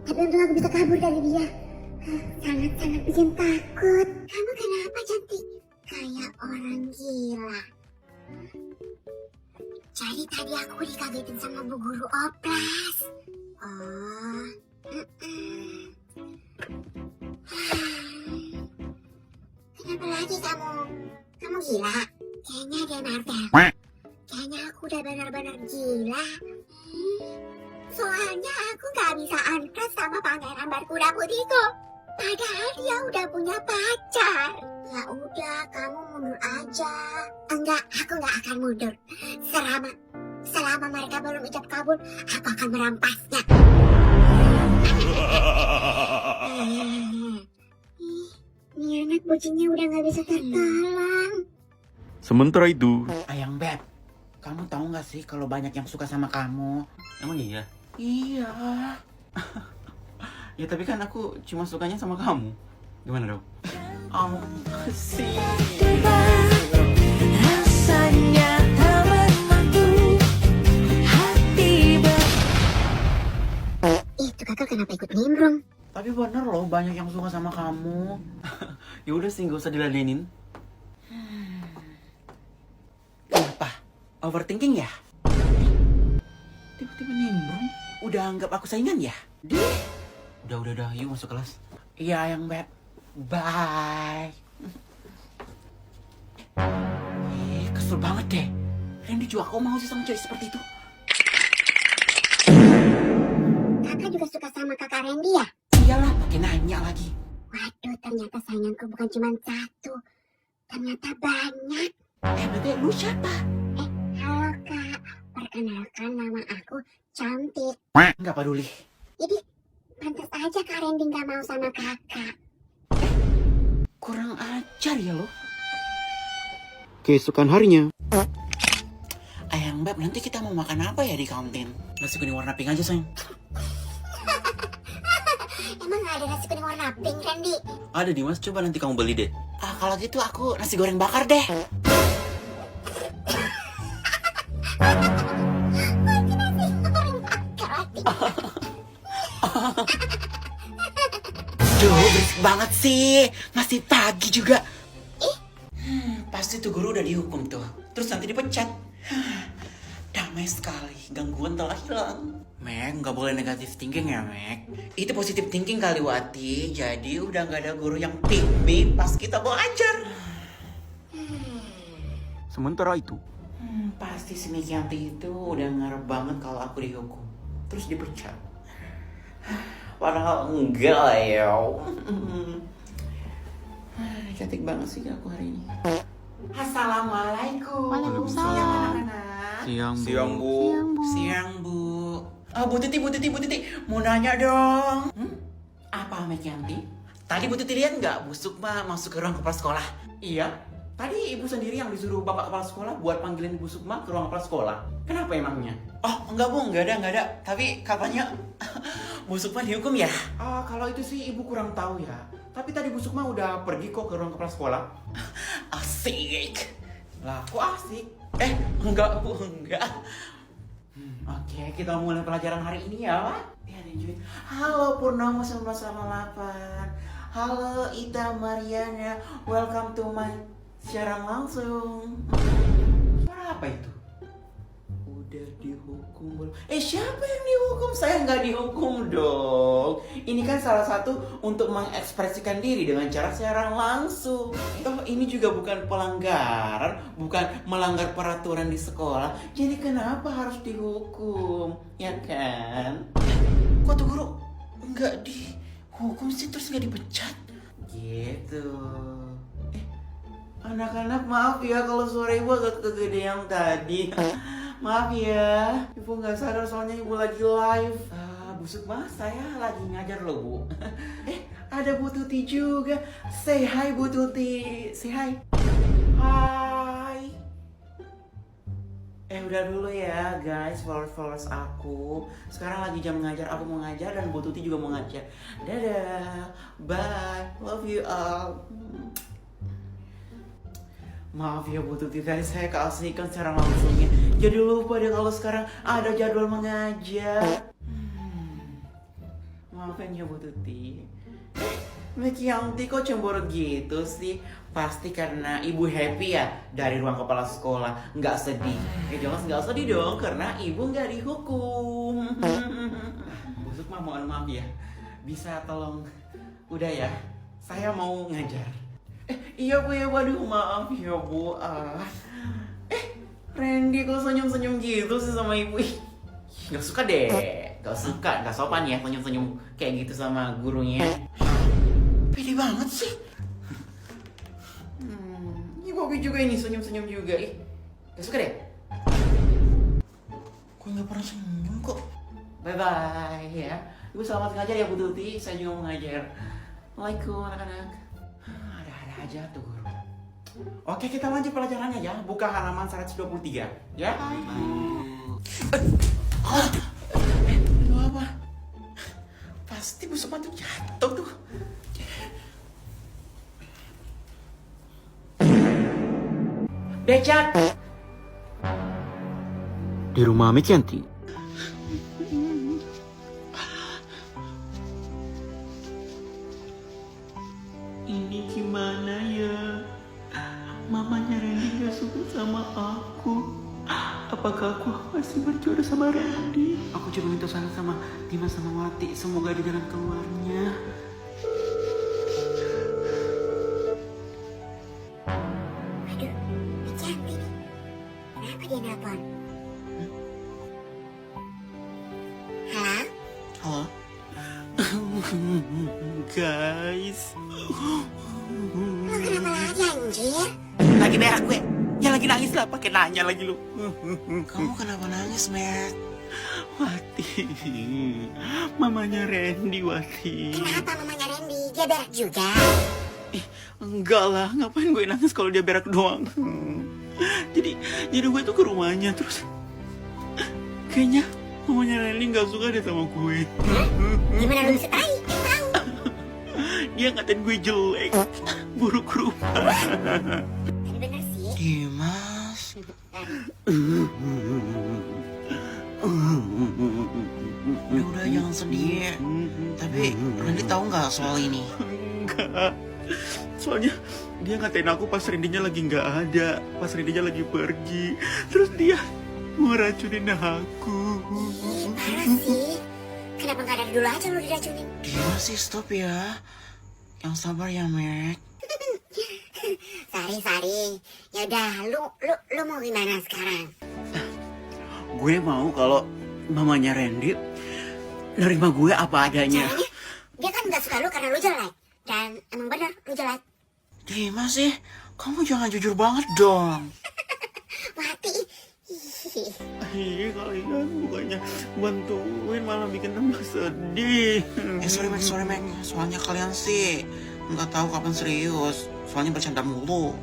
Tapi untung aku bisa kabur dari dia. Sangat-sangat bikin takut. Kamu kenapa, cantik? Kayak orang gila. Jadi tadi aku dikagetin sama Bu Guru Oplas. Oh. Kenapa lagi kamu? Kamu gila? Kayaknya dia Marvel. Kayaknya aku udah benar-benar gila. Soalnya aku gak bisa angkat sama pangeran berkuda putihku. Padahal dia udah punya pacar. Ya udah, kamu mundur aja. Enggak, aku gak akan mundur. Selama mereka belum ucap kabul, aku akan merampasnya. Ini anak bucinnya udah gak bisa tertolong. Sementara itu, Ayang Beb, kamu tahu nggak sih kalau banyak yang suka sama kamu? emang iya? Iya. Ya tapi kan aku cuma sukanya sama kamu. Gimana dong? Oh, sih. Rasanya tak menentu hati Itu kakak kenapa ikut nimbrung? Tapi bener loh, banyak yang suka sama kamu. Ya udah sih, nggak usah diladenin. Kenapa? Overthinking ya? Tiba-tiba nimbrung. Udah anggap aku saingan ya? Udah, yuk masuk kelas. Iya, Ayang Beb. Bye. Kesel banget deh. Randy juga kok mau sih sama cewek seperti itu? Kakak juga suka sama kakak Randy ya? Iyalah, pakai nanya lagi. Waduh, ternyata sainganku bukan cuma satu. Ternyata banyak. Berarti lu siapa? Halo kak, perkenalkan nama aku Cantik. Nggak peduli. Jadi, pantas aja kak Randy gak mau sama kakak. Kurang ajar ya lo. Keesokan harinya. Ayang Beb, nanti kita mau makan apa ya di kantin? Nasi kuning warna pink aja, sayang. Emang gak ada nasi kuning warna pink, Randy? Ada Dimas, coba nanti kamu beli deh. Kalau gitu aku nasi goreng bakar deh. Duh, berisik banget sih. Masih pagi juga. Pasti tuh guru udah dihukum tuh. Terus nanti dipecat. Damai sekali, gangguan telah hilang. Meg, nggak boleh negatif thinking ya, Meg. Itu positif thinking kali, Wati. Jadi udah nggak ada guru yang pick me pas kita belajar. Sementara itu, Pasti si Mikianti itu udah ngarep banget kalau aku dihukum. Terus dipecat. Padahal enggak lah ya. Cantik banget sih aku hari ini. Assalamualaikum. Waalaikumsalam. Siang anak-anak. siang bu. Siang Bu. Bu Titi. Mau nanya dong. Apa Mekianti? Tadi Bu Titi lihat nggak Bu Sukma masuk ke ruang kepala sekolah? Iya. Tadi ibu sendiri yang disuruh bapak kepala sekolah buat panggilin Bu Sukma ke ruang kepala sekolah. Kenapa emangnya? Oh enggak Bu, enggak ada. Tapi katanya Bu Sukma dihukum ya? Kalau itu sih ibu kurang tahu ya. Tapi tadi Bu Sukma udah pergi kok ke ruang kepala sekolah. Asik. Lah kok asik? Enggak Bu, enggak. Oke, kita mulai pelajaran hari ini ya, Pak. Ya, lanjut. Halo Purnomo 1988. Halo Ita Mariana. Welcome to my siaran langsung. Suara apa itu? Udah dihukum belum? Siapa yang dihukum? Saya nggak dihukum dong. Ini kan salah satu untuk mengekspresikan diri dengan cara siaran langsung. Toh ini juga bukan pelanggaran, bukan melanggar peraturan di sekolah. Jadi kenapa harus dihukum? Ya kan? Kok tuh guru nggak dihukum sih terus nggak dipecat? Gitu. Anak-anak maaf ya kalau suara ibu agak kegedean tadi. Maaf ya, ibu nggak sadar soalnya ibu lagi live. Bu Sukma, saya lagi ngajar loh Bu. Ada Bu Tuti juga. Say hi Bu Tuti. Say hi. Hai. Udah dulu ya guys, followers aku. Sekarang lagi jam ngajar, aku mau ngajar dan Bu Tuti juga mau ngajar. Dadah, bye, love you all. Maaf ya Bu Tuti, tadi saya keaslikan secara langsungnya. Jadi lupa deh kalau sekarang ada jadwal mengajar. Maafin ya Bu Tuti. Mekianti kok cemburu gitu sih? Pasti karena ibu happy ya dari ruang kepala sekolah, nggak sedih. Jelas nggak sedih dong karena ibu nggak dihukum. Bu Sukma mohon maaf ya. Bisa tolong, udah ya, saya mau ngajar. Iya Bu ya, waduh maaf ya Bu. Randy kok senyum-senyum gitu sih sama ibu. Ih, nggak suka deh, nggak sopan ya senyum-senyum kayak gitu sama gurunya. Pede banget sih. Ini Bobby juga ini senyum-senyum juga. Ih, nggak suka deh. Gue nggak pernah senyum kok. Bye-bye ya. Ibu selamat ngajar ya Bu Tuti, saya juga mau ngajar. Assalamualaikum anak-anak. Ada-ada aja tuh guru. Oke, kita lanjut pelajarannya ya. Buka halaman 123 ya. Itu apa? Pasti Bu Sukma tuh jatuh tuh. Becak. Di rumah Mekianti. Ini gimana ya? Mamanya Randy gak suka sama aku. Apakah aku masih berjodoh sama Randy? Aku coba minta saran sama Dimas sama Wati. Semoga ada jalan keluarnya. Aduh, Mekianti nih. Kenapa dia nelpon? Halo? Halo? Guys. Lu kenapa lagi anjir? Lagi berak gue. Ya lagi nangis lah, pakai nanya lagi lu. Kamu kenapa nangis, Matt? Wati. Mamanya Randy, Wati. Kenapa mamanya Randy? Dia berak juga? Enggak lah, ngapain gue nangis kalau dia berak doang. Jadi gue tuh ke rumahnya terus kayaknya mamanya Randy nggak suka deh sama gue. Gimana lu bisa tahu? Tahu. Dia ngatain gue jelek, buruk rupa. Tapi bener sih. Dimas. Udah jangan sedih. Tapi Randy tahu nggak soal ini? Enggak. Soalnya dia ngatain aku pas Randy-nya lagi nggak ada, pas Randy-nya lagi pergi. Terus dia mau racunin aku. Parah sih. Kenapa nggak dari dulu aja lu diracunin? Dimas sih stop ya. Yang sabar ya, Mek. Sari. Yaudah, lu mau gimana sekarang? Gue mau kalau mamanya Randy nerima gue apa adanya. Caranya, dia kan nggak suka lu karena lu jelek. Dan emang bener, lu jelek. Dimas sih, kamu jangan jujur banget dong. Wati. Iya kalian bukannya bantuin malah bikin tambah sedih. Sorry Mac. Soalnya kalian sih nggak tahu kapan serius. Soalnya bercanda mulu.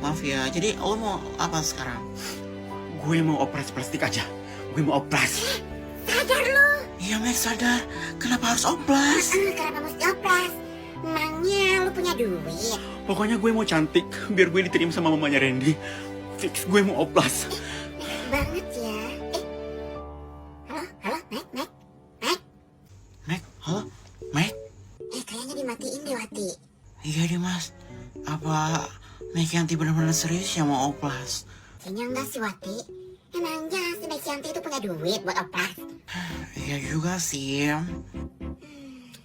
Maaf ya. Jadi lo mau apa sekarang? Gue mau operasi plastik aja. Gue mau operasi. Sadar lu. Iya Mac sadar. Kenapa harus operasi? Kenapa mesti oplas? Emangnya lu punya duit? Pokoknya gue mau cantik biar gue diterima sama mamanya Randy. Fix gue mau oplas. Banget ya. Halo, Mac. Mac, halo, Mac. Kayaknya dimatiin deh, Wati. Iya Dimas. Apa Mekianti benar-benar serius ya mau oplas? Kayaknya enggak sih, Wati. Emangnya si Mekianti itu punya duit buat oplas? Iya juga sih.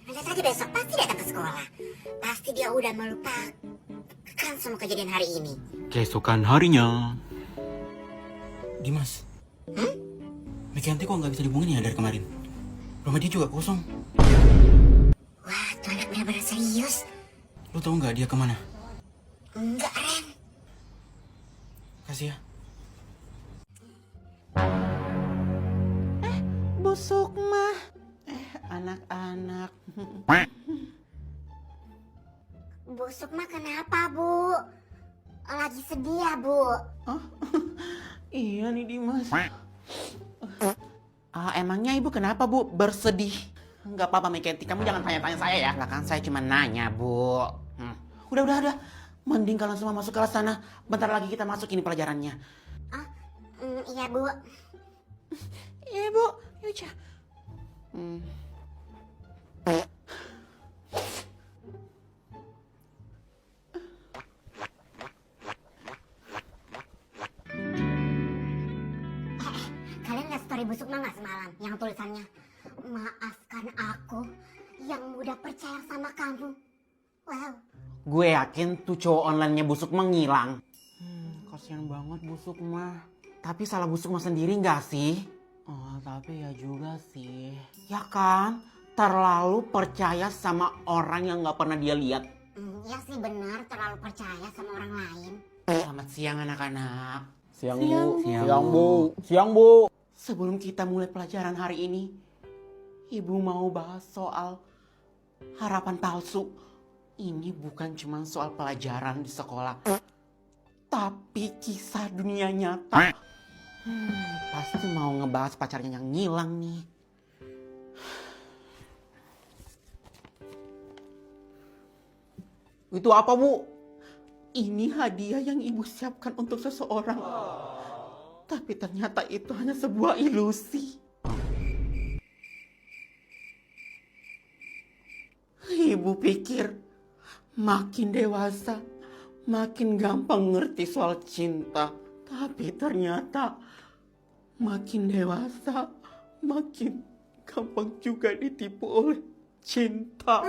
Lihat aja besok pasti datang ke sekolah. Pasti dia udah melupakan semua kejadian hari ini. Keesokan harinya. Dimas. Mekianti kok nggak bisa dihubungin ya dari kemarin? Rumah dia juga kosong. Wah, tuh anak benar-benar serius. Lo tau nggak dia kemana? Enggak, Ren. Kasih ya. Bu Sukma. Anak-anak. Bu Sukma kenapa, Bu? Lagi sedih ya, Bu? Iya nih Dimas. Emangnya ibu kenapa Bu bersedih? Enggak apa-apa Mekianti, kamu jangan tanya-tanya saya ya. Lah kan saya cuma nanya Bu. Udah. Mending kalian semua masuk kelas sana. Bentar lagi kita masuk ini pelajarannya. Iya, Bu. Iya Bu, yaudah. Busuk mah nggak semalam yang tulisannya, maafkan aku yang mudah percaya sama kamu. Wow. Gue yakin tuh cowok online-nya Busuk mah ngilang. Kasian banget Busuk mah. Tapi salah Busuk mah sendiri nggak sih? Oh, tapi ya juga sih. Ya kan? Terlalu percaya sama orang yang nggak pernah dia lihat. Ya sih benar, terlalu percaya sama orang lain. Selamat siang anak-anak. Siang, Siang, Bu. siang. Siang, Bu. Siang, Bu. Sebelum kita mulai pelajaran hari ini, Ibu mau bahas soal harapan palsu. Ini bukan cuma soal pelajaran di sekolah, tapi kisah dunia nyata. Pasti mau ngebahas pacarnya yang ngilang nih. Itu apa, Bu? Ini hadiah yang ibu siapkan untuk seseorang. Tapi ternyata itu hanya sebuah ilusi. Ibu pikir makin dewasa, makin gampang ngerti soal cinta. Tapi ternyata makin dewasa, makin gampang juga ditipu oleh cinta.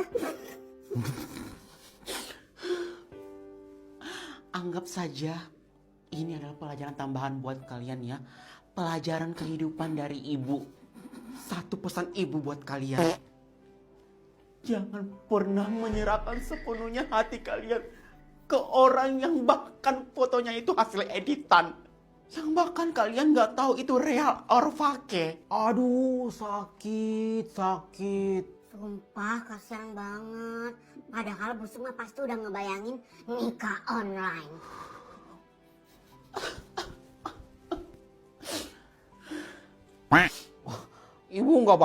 Anggap saja ini adalah pelajaran tambahan buat kalian ya. Pelajaran kehidupan dari ibu. Satu pesan ibu buat kalian. Jangan pernah menyerahkan sepenuhnya hati kalian ke orang yang bahkan fotonya itu hasil editan. Yang bahkan kalian gak tahu itu real or fake. Aduh, sakit. Sumpah kasihan banget. Padahal Busuk mah pasti udah ngebayangin nikah online. Ibu nggak